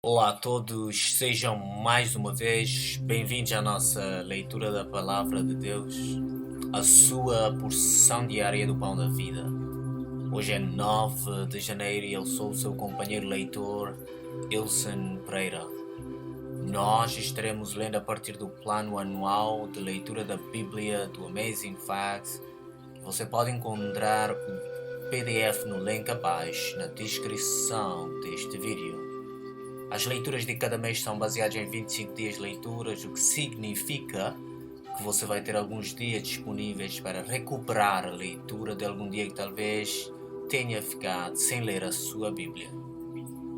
Olá a todos, sejam mais uma vez bem-vindos à nossa leitura da Palavra de Deus, a sua porção diária do Pão da Vida. Hoje é 9 de janeiro e eu sou o seu companheiro leitor, Ilson Pereira. Nós estaremos lendo a partir do plano anual de leitura da Bíblia do Amazing Facts, que você pode encontrar o PDF no link abaixo na descrição deste vídeo. As leituras de cada mês são baseadas em 25 dias de leituras, o que significa que você vai ter alguns dias disponíveis para recuperar a leitura de algum dia que talvez tenha ficado sem ler a sua Bíblia.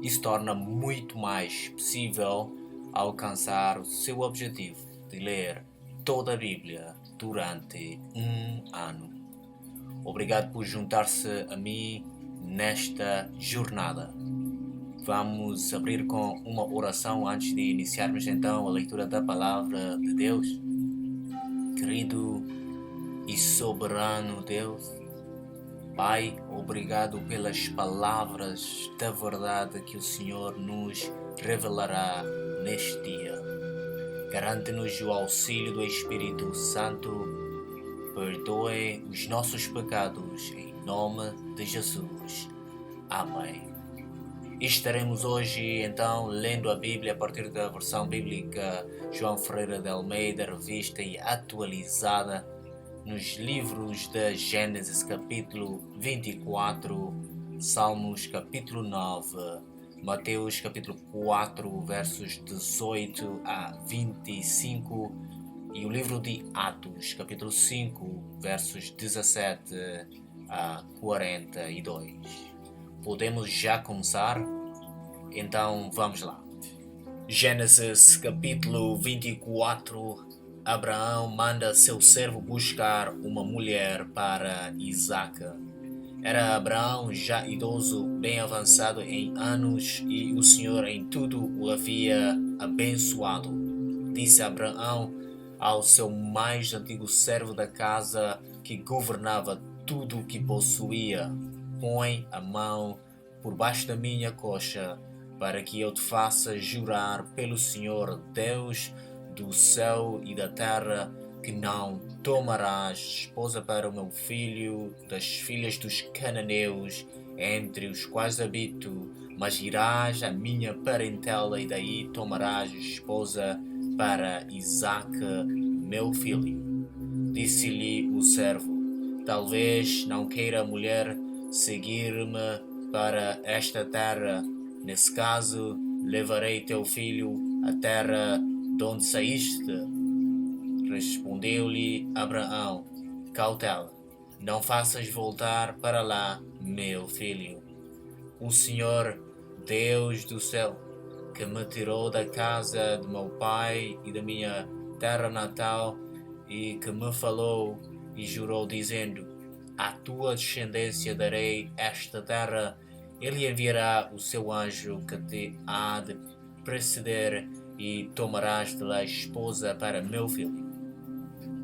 Isso torna muito mais possível alcançar o seu objetivo de ler toda a Bíblia durante um ano. Obrigado por juntar-se a mim nesta jornada. Vamos abrir com uma oração antes de iniciarmos então a leitura da Palavra de Deus. Querido e soberano Deus, Pai, obrigado pelas palavras da verdade que o Senhor nos revelará neste dia. Garante-nos o auxílio do Espírito Santo, perdoe os nossos pecados em nome de Jesus. Amém. Estaremos hoje então lendo a Bíblia a partir da versão bíblica João Ferreira de Almeida, revista e atualizada, nos livros de Gênesis capítulo 24, Salmos capítulo 9, Mateus capítulo 4, versos 18 a 25 e o livro de Atos capítulo 5, versos 17 a 42. Podemos já começar? Então vamos lá. Gênesis capítulo 24. Abraão manda seu servo buscar uma mulher para Isaque. Era Abraão já idoso, bem avançado em anos, e o Senhor em tudo o havia abençoado. Disse Abraão ao seu mais antigo servo da casa, que governava tudo o que possuía: põe a mão por baixo da minha coxa, para que eu te faça jurar pelo Senhor Deus do céu e da terra, que não tomarás esposa para o meu filho das filhas dos cananeus, entre os quais habito, mas irás à minha parentela e daí tomarás esposa para Isaque, meu filho. Disse-lhe o servo: talvez não queira a mulher seguir-me para esta terra. Nesse caso, levarei teu filho à terra de onde saíste. Respondeu-lhe Abraão: cautela, não faças voltar para lá, meu filho. O Senhor, Deus do céu, que me tirou da casa de meu pai e da minha terra natal, e que me falou e jurou dizendo: à tua descendência darei esta terra, ele enviará o seu anjo que te há de preceder, e tomarás de lá esposa para meu filho.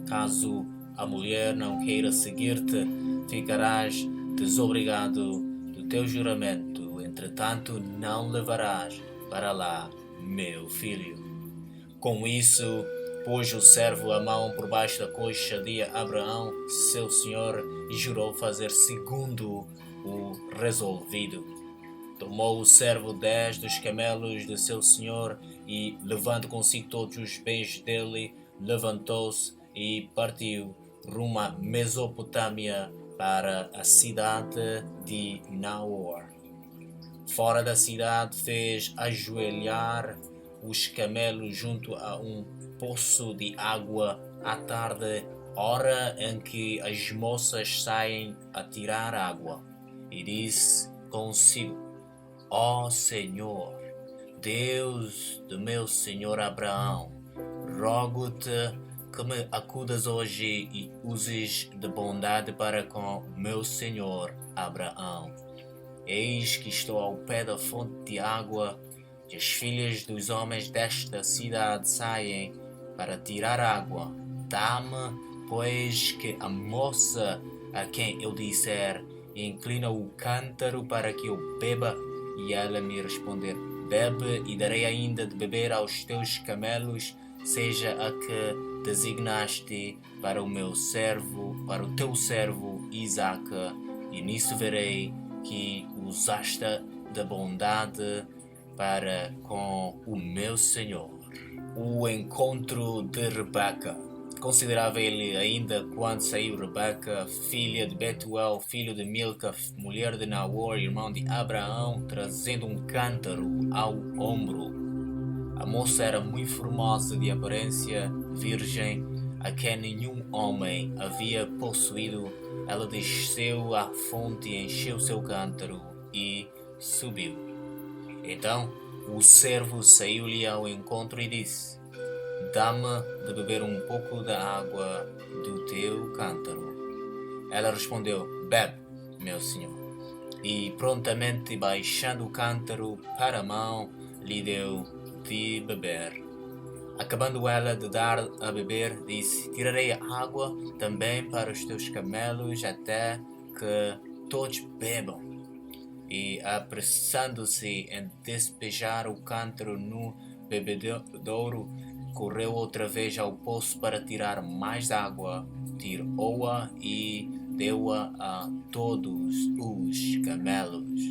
Caso a mulher não queira seguir-te, ficarás desobrigado do teu juramento, entretanto não levarás para lá meu filho. Com isso, pôs o servo a mão por baixo da coxa de Abraão, seu senhor, e jurou fazer segundo o resolvido. Tomou o servo 10 dos camelos de seu senhor e, levando consigo todos os bens dele, levantou-se e partiu rumo à Mesopotâmia, para a cidade de Naor. Fora da cidade fez ajoelhar os camelos junto a um poço de água à tarde, hora em que as moças saem a tirar água, e disse consigo: ó Senhor, Deus do meu senhor Abraão, rogo-te que me acudas hoje e uses de bondade para com meu senhor Abraão. Eis que estou ao pé da fonte de água, e as filhas dos homens desta cidade saem para tirar água. Dá-me, pois, que a moça a quem eu disser, inclina o cântaro para que eu beba, e ela me responder: bebe e darei ainda de beber aos teus camelos, seja a que designaste para o meu servo, para o teu servo Isaque, e nisso verei que usaste da bondade para com o meu senhor. O encontro de Rebeca. Considerava ele ainda quando saiu Rebeca, filha de Betuel, filho de Milca, mulher de Naor, irmão de Abraão, trazendo um cântaro ao ombro. A moça era muito formosa de aparência, virgem, a quem nenhum homem havia possuído. Ela desceu à fonte, encheu seu cântaro e subiu. Então o servo saiu-lhe ao encontro e disse: Dá-me de beber um pouco da água do teu cântaro. Ela respondeu: Bebe, meu senhor. E prontamente, baixando o cântaro para a mão, lhe deu de beber. Acabando ela de dar a beber, disse: Tirarei a água também para os teus camelos, até que todos bebam. E apressando-se em despejar o cântaro no bebedouro, correu outra vez ao poço para tirar mais água, tirou-a e deu-a a todos os camelos.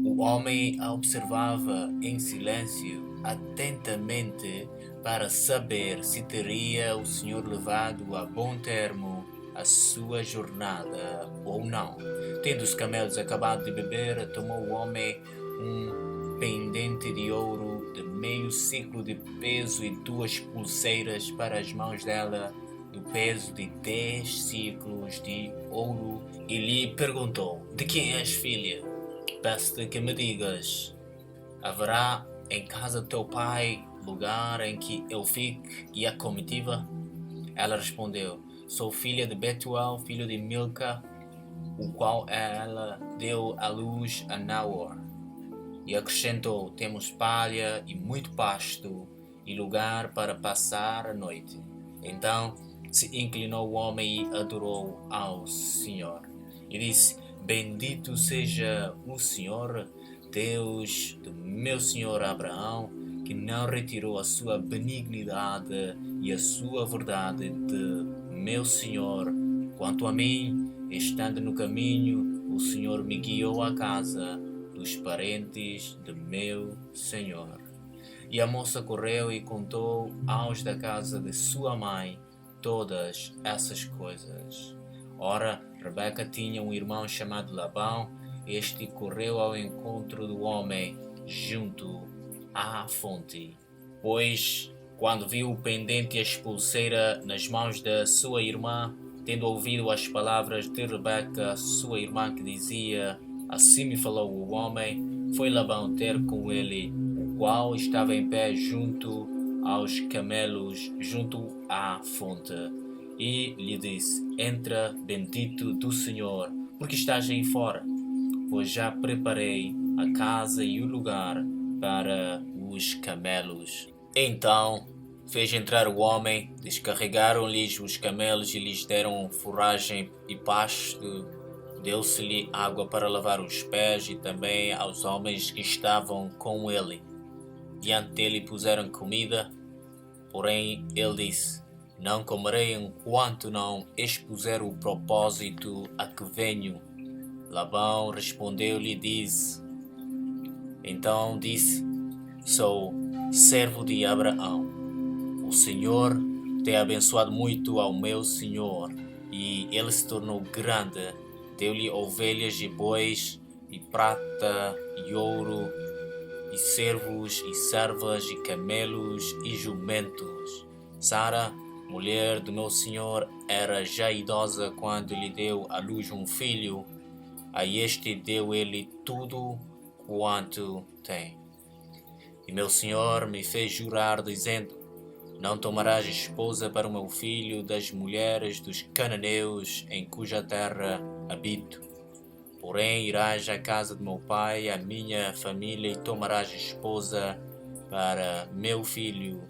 O homem a observava em silêncio, atentamente, para saber se teria o senhor levado a bom termo a sua jornada ou não. Tendo os camelos acabado de beber, tomou o homem um pendente de ouro de meio ciclo de peso e 2 pulseiras para as mãos dela, do peso de 10 ciclos de ouro, e lhe perguntou: De quem és filha? Peço-te que me digas: haverá em casa de teu pai lugar em que eu fique e a comitiva? Ela respondeu: Sou filha de Betuel, filho de Milca, o qual ela deu à luz a Naor. E acrescentou: Temos palha e muito pasto e lugar para passar a noite. Então se inclinou o homem e adorou ao Senhor. E disse: Bendito seja o Senhor, Deus do meu senhor Abraão, que não retirou a sua benignidade e a sua verdade de meu senhor. Quanto a mim, estando no caminho, o Senhor me guiou à casa dos parentes de meu senhor. E a moça correu e contou aos da casa de sua mãe todas essas coisas. Ora, Rebeca tinha um irmão chamado Labão. Este correu ao encontro do homem junto à fonte. Pois, quando viu o pendente e a pulseira nas mãos da sua irmã, tendo ouvido as palavras de Rebeca, sua irmã, que dizia: Assim me falou o homem, foi Labão ter com ele, o qual estava em pé junto aos camelos, junto à fonte. E lhe disse: Entra, bendito do Senhor, porque estás aí fora, pois já preparei a casa e o lugar para os camelos. Então fez entrar o homem, descarregaram-lhes os camelos e lhes deram forragem e pasto, deu-se-lhe água para lavar os pés e também aos homens que estavam com ele. Diante dele puseram comida, porém ele disse: Não comerei enquanto não expuser o propósito a que venho. Labão respondeu-lhe e disse: Então disse: Sou servo de Abraão. O Senhor tem abençoado muito ao meu senhor, e ele se tornou grande. Deu-lhe ovelhas e bois, e prata e ouro, e servos e servas, e camelos e jumentos. Sara, mulher do meu senhor, era já idosa quando lhe deu à luz um filho. A este deu ele tudo quanto tem. E meu senhor me fez jurar, dizendo: Não tomarás esposa para o meu filho das mulheres dos cananeus em cuja terra habito. Porém irás à casa de meu pai, à minha família, e tomarás esposa para meu filho.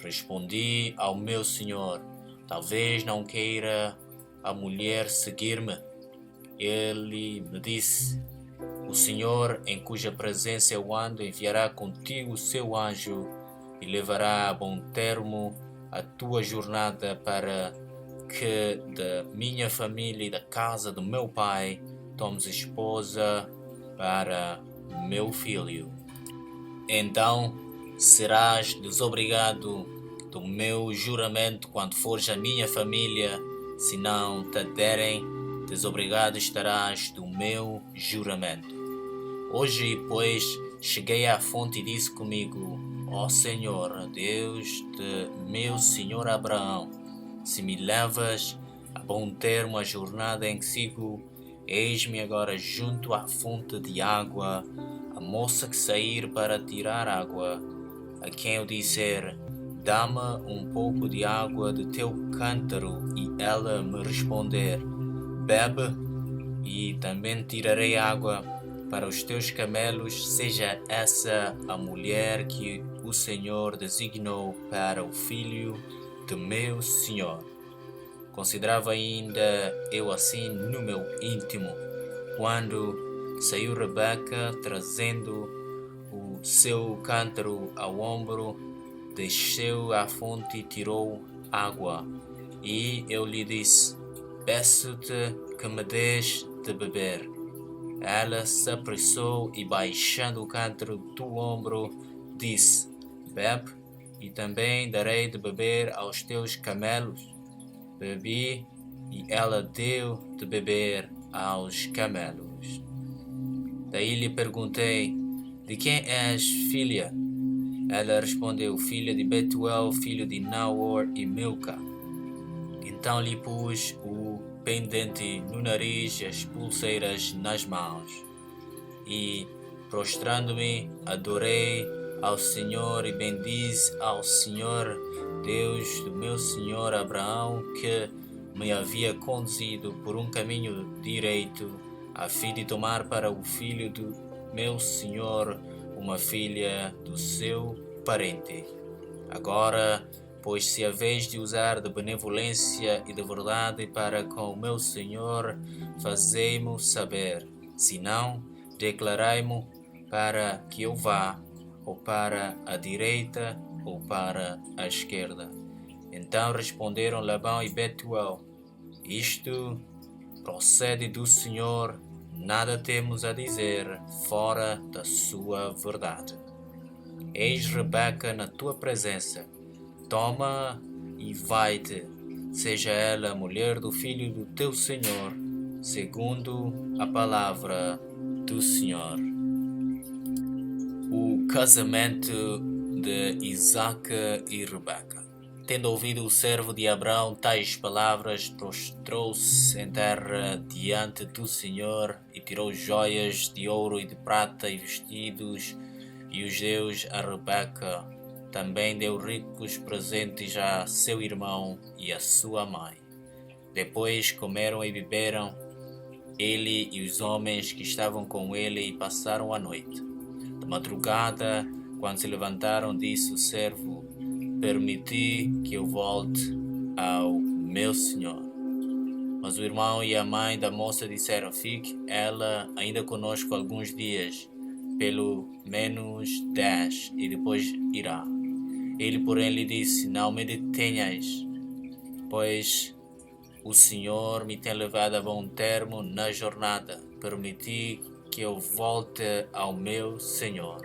Respondi ao meu senhor: Talvez não queira a mulher seguir-me. Ele me disse: O Senhor, em cuja presença eu ando, enviará contigo o seu anjo e levará a bom termo a tua jornada para que da minha família e da casa do meu pai tomes esposa para meu filho. Então serás desobrigado do meu juramento quando fores a minha família, se não te derem, desobrigado estarás do meu juramento. Hoje, pois, cheguei à fonte e disse comigo: Ó Senhor, Deus de meu senhor Abraão, se me levas a bom termo a jornada em que sigo, eis-me agora junto à fonte de água, a moça que sair para tirar água, a quem eu disser: dá-me um pouco de água do teu cântaro, e ela me responder: bebe, e também tirarei água para os teus camelos, seja essa a mulher que o Senhor designou para o filho de meu senhor. Considerava ainda eu assim no meu íntimo, quando saiu Rebeca trazendo o seu cântaro ao ombro, desceu à fonte e tirou água. E eu lhe disse: peço-te que me des de beber. Ela se apressou e, baixando o cântaro do ombro, disse: bebe, e também darei de beber aos teus camelos. Bebi, e ela deu de beber aos camelos. Daí lhe perguntei: de quem és filha? Ela respondeu: filha de Betuel, filho de Naor e Milca. Então lhe pus o pendente no nariz e as pulseiras nas mãos. E, prostrando-me, adorei ao Senhor e bendize ao Senhor, Deus do meu senhor Abraão, que me havia conduzido por um caminho direito, a fim de tomar para o filho do meu senhor uma filha do seu parente. Agora, pois se a vez de usar de benevolência e de verdade para com o meu senhor, fazei-mo saber, se não, declarai-mo para que eu vá, ou para a direita, ou para a esquerda. Então responderam Labão e Betuel: isto procede do Senhor, nada temos a dizer fora da sua verdade. Eis Rebeca na tua presença, toma e vai-te, seja ela a mulher do filho do teu Senhor, segundo a palavra do Senhor. O casamento de Isaque e Rebeca. Tendo ouvido o servo de Abraão tais palavras, prostrou-se em terra diante do Senhor e tirou joias de ouro e de prata e vestidos, e os deu a Rebeca. Também deu ricos presentes a seu irmão e a sua mãe. Depois comeram e beberam, ele e os homens que estavam com ele, e passaram a noite. De madrugada, quando se levantaram, disse o servo: permiti que eu volte ao meu senhor. Mas o irmão e a mãe da moça disseram: fique ela ainda conosco alguns dias, pelo menos 10, e depois irá. Ele, porém, lhe disse: não me detenhas, pois o Senhor me tem levado a bom termo na jornada. Permiti que eu volte ao meu senhor.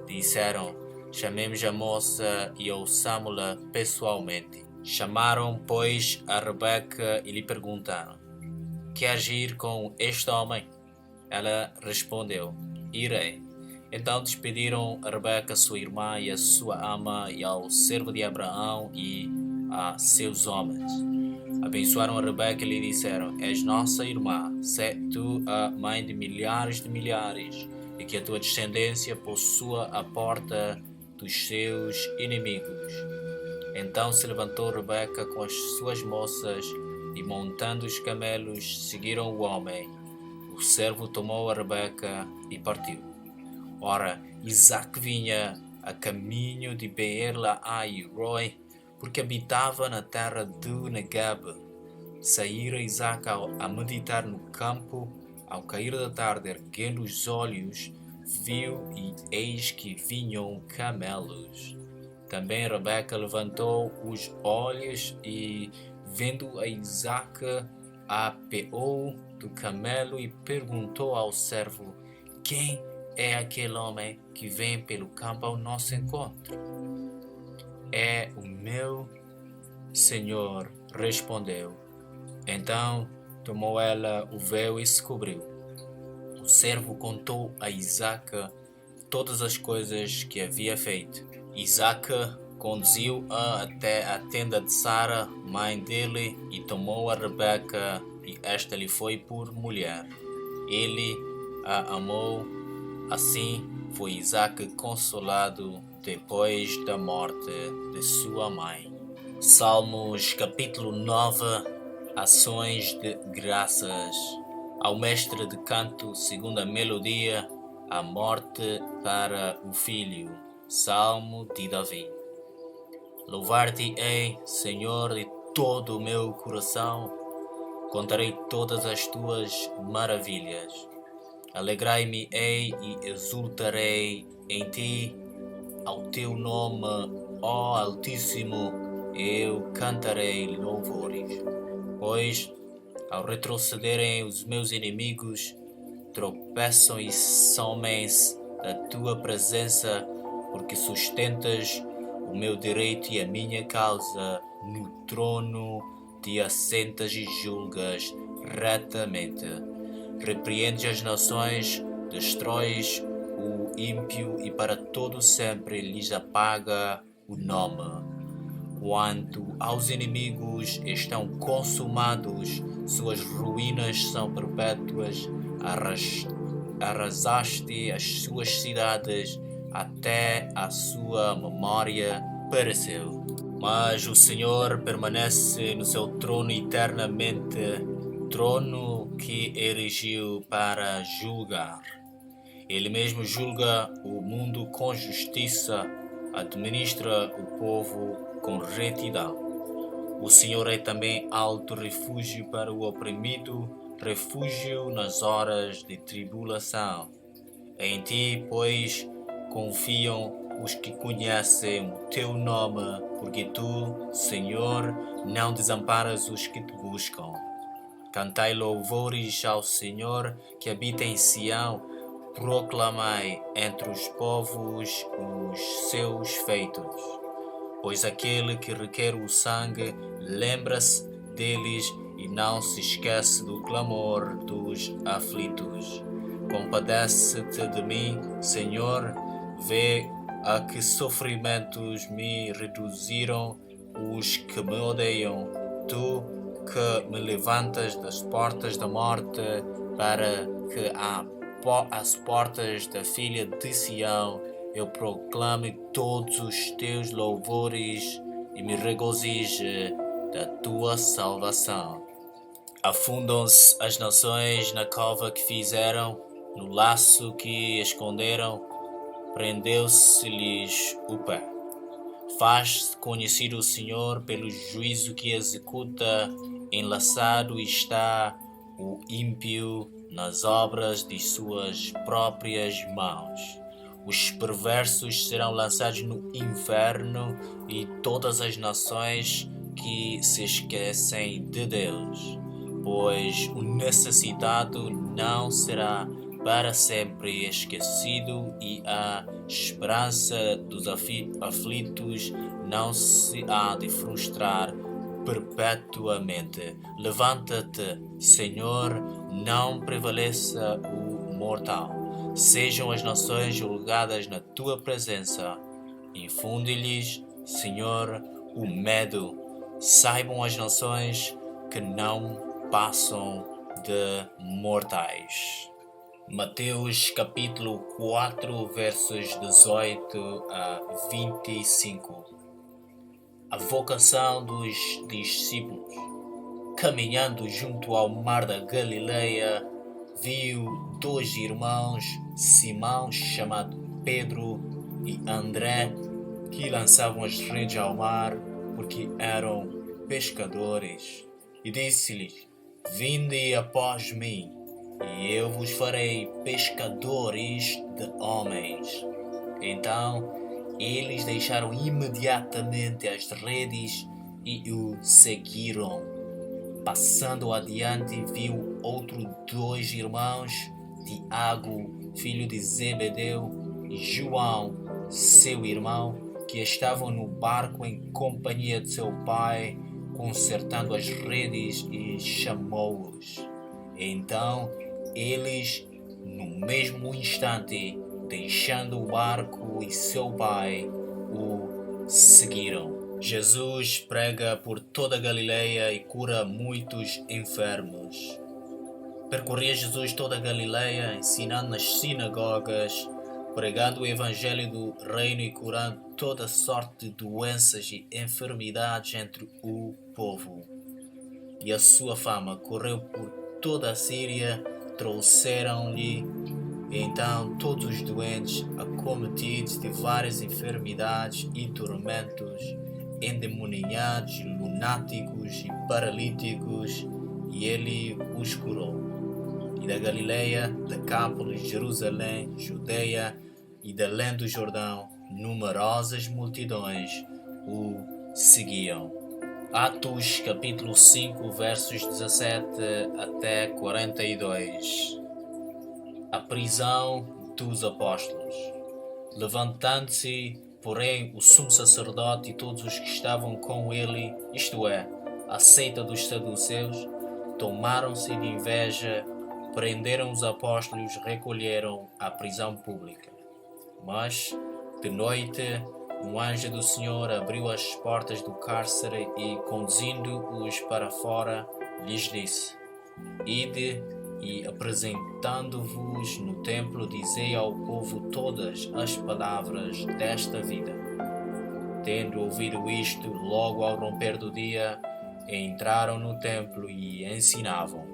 Disseram: chamemos a moça e ouçamo-la pessoalmente. Chamaram, pois, a Rebeca e lhe perguntaram: queres ir com este homem? Ela respondeu: irei. Então despediram a Rebeca, sua irmã, e a sua ama, e ao servo de Abraão e a seus homens. Abençoaram a Rebeca e lhe disseram: és nossa irmã, sê tu a mãe de milhares, e que a tua descendência possua a porta dos seus inimigos. Então se levantou Rebeca com as suas moças, e montando os camelos, seguiram o homem. O servo tomou a Rebeca e partiu. Ora, Isaque vinha a caminho de Beer-lahai-roi, porque habitava na terra do Negueb. Saíra Isaque a meditar no campo, Ao cair da tarde, erguendo os olhos, viu e eis que vinham camelos. Também Rebeca levantou os olhos e, vendo a Isaque, apeou do camelo e perguntou ao servo: quem é aquele homem que vem pelo campo ao nosso encontro? É o meu senhor, respondeu. Então tomou ela o véu e se cobriu. O servo contou a Isaque todas as coisas que havia feito. Isaque conduziu-a até a tenda de Sara, mãe dele, e tomou a Rebeca, e esta lhe foi por mulher. Ele a amou, assim foi Isaque consolado depois da morte de sua mãe. Salmos capítulo 9. Ações de graças. Ao mestre de canto, segundo a melodia, a morte para o filho. Salmo de Davi. Louvar-te-ei, Senhor, de todo o meu coração, contarei todas as tuas maravilhas. Alegrai-me-ei e exultarei em ti, ao teu nome, ó Altíssimo, eu cantarei louvores. Pois, ao retrocederem os meus inimigos, tropeçam e somem-se da tua presença, porque sustentas o meu direito e a minha causa. No trono te assentas e julgas retamente. Repreendes as nações, destróis o ímpio e para todo sempre lhes apaga o nome. Quanto aos inimigos, estão consumados, suas ruínas são perpétuas, arrasaste as suas cidades, até a sua memória pereceu. Mas o Senhor permanece no seu trono eternamente, trono que erigiu para julgar. Ele mesmo julga o mundo com justiça, administra o povo com retidão. O Senhor é também alto refúgio para o oprimido, refúgio nas horas de tribulação. Em ti, pois, confiam os que conhecem o teu nome, porque tu, Senhor, não desamparas os que te buscam. Cantai louvores ao Senhor que habita em Sião, proclamai entre os povos os seus feitos. Pois aquele que requer o sangue lembra-se deles e não se esquece do clamor dos aflitos. Compadece-te de mim, Senhor, vê a que sofrimentos me reduziram os que me odeiam. Tu que me levantas das portas da morte, para que às portas da filha de Sião eu proclame todos os teus louvores e me regozije da tua salvação. Afundam-se as nações na cova que fizeram, no laço que esconderam, prendeu-se-lhes o pé. Faz-se conhecido o Senhor pelo juízo que executa, enlaçado está o ímpio nas obras de suas próprias mãos. Os perversos serão lançados no inferno e todas as nações que se esquecem de Deus, pois o necessitado não será para sempre esquecido e a esperança dos aflitos não se há de frustrar perpetuamente. Levanta-te, Senhor, não prevaleça o mortal. Sejam as nações julgadas na tua presença. Infunde-lhes, Senhor, o medo. Saibam as nações que não passam de mortais. Mateus capítulo 4, versos 18 a 25. A vocação dos discípulos. Caminhando junto ao mar da Galileia, viu dois irmãos, Simão, chamado Pedro, e André, que lançavam as redes ao mar, porque eram pescadores. E disse-lhes: Vinde após mim, e eu vos farei pescadores de homens. Então eles deixaram imediatamente as redes e o seguiram. Passando adiante, viu outros 2 irmãos, Tiago, filho de Zebedeu, e João, seu irmão, que estavam no barco em companhia de seu pai, consertando as redes, e chamou-os. Então eles, no mesmo instante, deixando o barco e seu pai, o seguiram. Jesus prega por toda a Galileia e cura muitos enfermos. Percorria Jesus toda a Galileia, ensinando nas sinagogas, pregando o evangelho do reino e curando toda sorte de doenças e enfermidades entre o povo. E a sua fama correu por toda a Síria, trouxeram-lhe então todos os doentes, acometidos de várias enfermidades e tormentos, endemoniados, lunáticos e paralíticos, e ele os curou. E da Galileia, Decápolis, Jerusalém, Judeia e da além do Jordão, numerosas multidões o seguiam. Atos capítulo 5, versos 17 até 42. A prisão dos apóstolos. Levantando-se, porém, o sumo sacerdote e todos os que estavam com ele, isto é, a seita dos saduceus, tomaram-se de inveja, prenderam os apóstolos e recolheram à prisão pública. Mas, de noite, um anjo do Senhor abriu as portas do cárcere e, conduzindo-os para fora, lhes disse: Ide e, apresentando-vos no templo, dizei ao povo todas as palavras desta vida. Tendo ouvido isto, logo ao romper do dia, entraram no templo e ensinavam.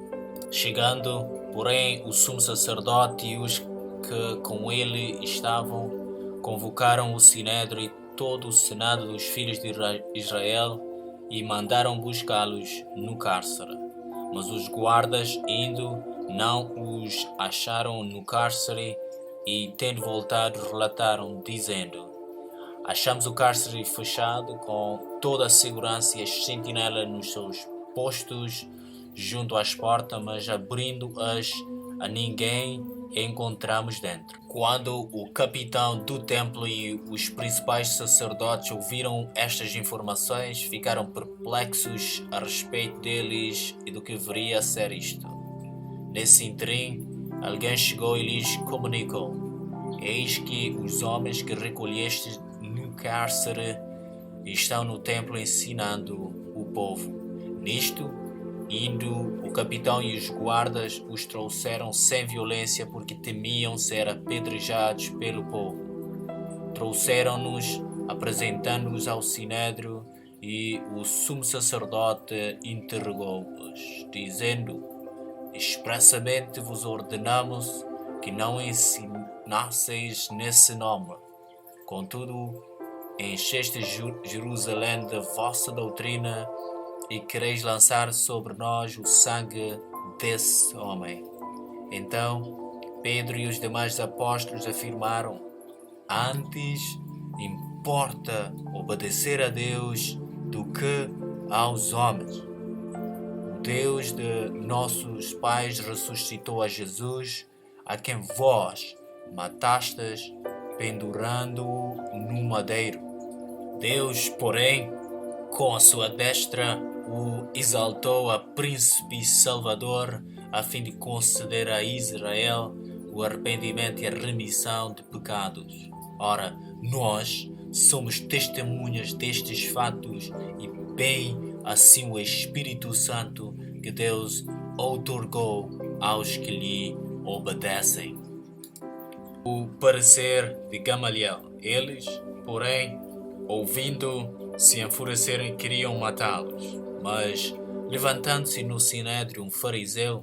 Chegando, porém, o sumo sacerdote e os que com ele estavam, convocaram o sinédrio e todo o senado dos filhos de Israel e mandaram buscá-los no cárcere. Mas os guardas, indo, não os acharam no cárcere e, tendo voltado, relataram, dizendo: Achamos o cárcere fechado com toda a segurança e as sentinelas nos seus postos junto às portas, mas abrindo-as a ninguém encontramos dentro. Quando o capitão do templo e os principais sacerdotes ouviram estas informações, ficaram perplexos a respeito deles e do que viria a ser isto. Nesse interim, alguém chegou e lhes comunicou: Eis que os homens que recolhestes no cárcere estão no templo ensinando o povo. Nisto, indo, o capitão e os guardas os trouxeram sem violência, porque temiam ser apedrejados pelo povo. Trouxeram-nos, apresentando-os ao sinédrio, e o sumo sacerdote interrogou-os, dizendo: Expressamente vos ordenamos que não ensinasseis nesse nome. Contudo, encheste Jerusalém da vossa doutrina e quereis lançar sobre nós o sangue desse homem. Então Pedro e os demais apóstolos afirmaram: Antes importa obedecer a Deus do que aos homens. O Deus de nossos pais ressuscitou a Jesus, a quem vós matastes, pendurando-o no madeiro. Deus, porém, com a sua destra, o exaltou a príncipe e salvador, a fim de conceder a Israel o arrependimento e a remissão de pecados. Ora, nós somos testemunhas destes fatos, e bem assim o Espírito Santo que Deus outorgou aos que lhe obedecem. O parecer de Gamaliel. Eles, porém, ouvindo, se enfureceram e queriam matá-los. Mas, levantando-se no sinédrio um fariseu,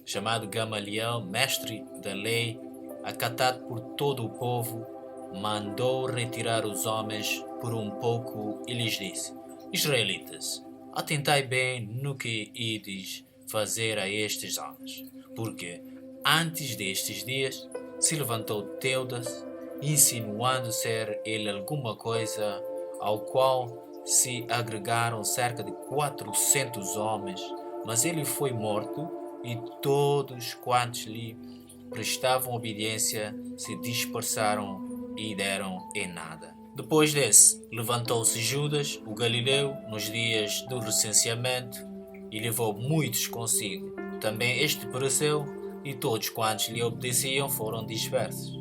chamado Gamaliel, mestre da lei, acatado por todo o povo, mandou retirar os homens por um pouco e lhes disse: Israelitas, atentai bem no que ides fazer a estes homens, porque antes destes dias se levantou Teudas, insinuando ser ele alguma coisa, ao qual se agregaram cerca de 400 homens, mas ele foi morto e todos quantos lhe prestavam obediência se dispersaram e deram em nada. Depois desse, levantou-se Judas, o Galileu, nos dias do recenseamento, e levou muitos consigo. Também este pereceu, e todos quantos lhe obedeciam foram dispersos.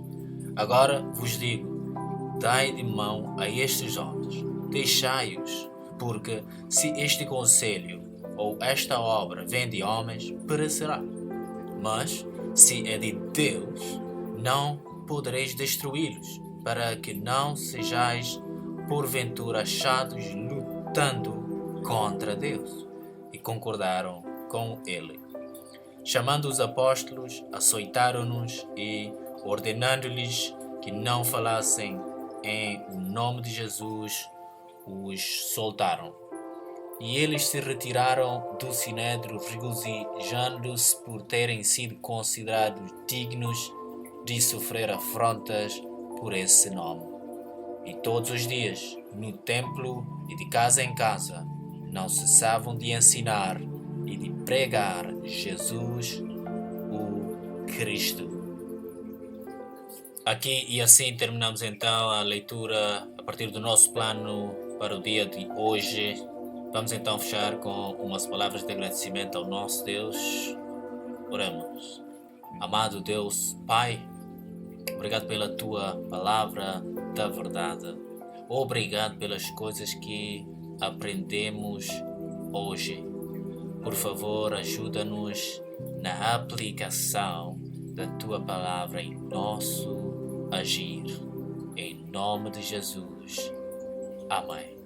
Agora vos digo, dai de mão a estes homens, deixai-os, porque se este conselho ou esta obra vem de homens, perecerá. Mas, se é de Deus, não podereis destruí-los, para que não sejais porventura achados lutando contra Deus. E concordaram com ele. Chamando os apóstolos, açoitaram-nos e, ordenando-lhes que não falassem em nome de Jesus, os soltaram. E eles se retiraram do sinédrio, regozijando-se por terem sido considerados dignos de sofrer afrontas por esse nome. E todos os dias, no templo e de casa em casa, não cessavam de ensinar e de pregar Jesus, o Cristo. Aqui e assim terminamos então a leitura a partir do nosso plano para o dia de hoje. Vamos então fechar com umas palavras de agradecimento ao nosso Deus. Oremos. Amado Deus, Pai, obrigado pela Tua palavra da verdade. Obrigado pelas coisas que aprendemos hoje. Por favor, ajuda-nos na aplicação da Tua palavra em nosso agir. Em nome de Jesus. Amém.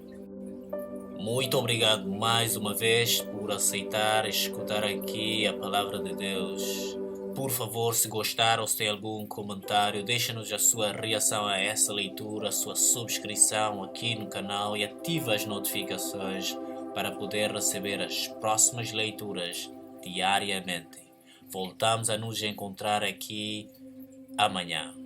Muito obrigado mais uma vez por aceitar escutar aqui a palavra de Deus. Por favor, se gostar ou se tem algum comentário, deixa-nos a sua reação a essa leitura, a sua subscrição aqui no canal e ativa as notificações para poder receber as próximas leituras diariamente. Voltamos a nos encontrar aqui amanhã.